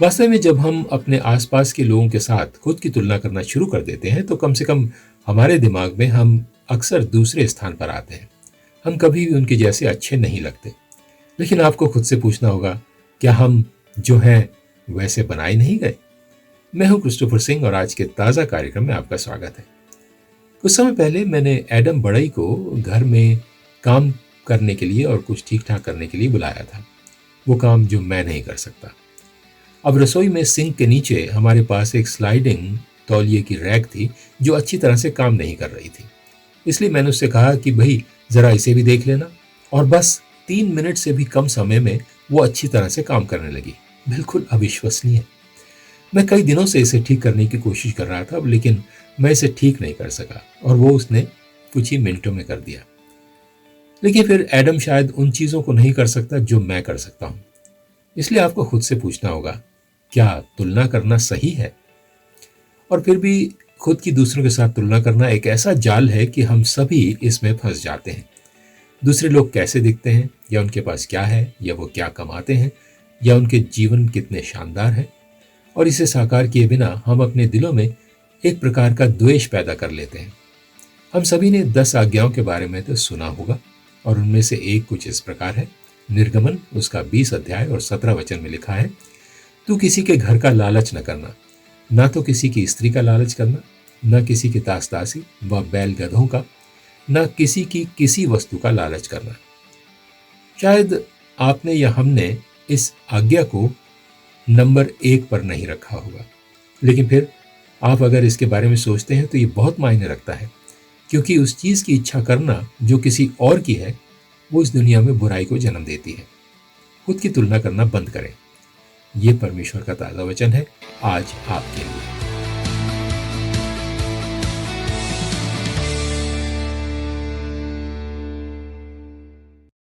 वास्तव में जब हम अपने आसपास के लोगों के साथ खुद की तुलना करना शुरू कर देते हैं तो कम से कम हमारे दिमाग में हम अक्सर दूसरे स्थान पर आते हैं। हम कभी भी उनके जैसे अच्छे नहीं लगते। लेकिन आपको खुद से पूछना होगा, क्या हम जो हैं वैसे बनाए नहीं गए? मैं हूं क्रिस्टोफर सिंह और आज के ताज़ा कार्यक्रम में आपका स्वागत है। कुछ समय पहले मैंने एडम बड़ई को घर में काम करने के लिए और कुछ ठीक ठाक करने के लिए बुलाया था। वो काम जो मैं नहीं कर सकता। अब रसोई में सिंक के नीचे हमारे पास एक स्लाइडिंग तौलिए की रैक थी जो अच्छी तरह से काम नहीं कर रही थी। इसलिए मैंने उससे कहा कि भाई जरा इसे भी देख लेना, और बस 3 मिनट से भी कम समय में वो अच्छी तरह से काम करने लगी। बिल्कुल अविश्वसनीय। मैं कई दिनों से इसे ठीक करने की कोशिश कर रहा था, लेकिन मैं इसे ठीक नहीं कर सका और वो उसने कुछ ही मिनटों में कर दिया। लेकिन फिर एडम शायद उन चीजों को नहीं कर सकता जो मैं कर सकता हूं। इसलिए आपको खुद से पूछना होगा, क्या तुलना करना सही है? और फिर भी खुद की दूसरों के साथ तुलना करना एक ऐसा जाल है कि हम सभी इसमें फंस जाते हैं। दूसरे लोग कैसे दिखते हैं, या उनके पास क्या है, या वो क्या कमाते हैं, या उनके जीवन कितने शानदार हैं, और इसे साकार किए बिना हम अपने दिलों में एक प्रकार का द्वेष पैदा कर लेते हैं। हम सभी ने 10 आज्ञाओं के बारे में तो सुना होगा, और उनमें से एक कुछ इस प्रकार है। निर्गमन उसका 20 अध्याय और 17 वचन में लिखा है, तू किसी के घर का लालच न करना, ना तो किसी की स्त्री का लालच करना, न किसी की दासदासी व बैल गधों का, न किसी की किसी वस्तु का लालच करना। शायद आपने या हमने इस आज्ञा को नंबर 1 पर नहीं रखा होगा, लेकिन फिर आप अगर इसके बारे में सोचते हैं तो ये बहुत मायने रखता है, क्योंकि उस चीज की इच्छा करना जो किसी और की है वो इस दुनिया में बुराई को जन्म देती है। खुद की तुलना करना बंद करें। ये परमेश्वर का ताजा वचन है आज आपके लिए।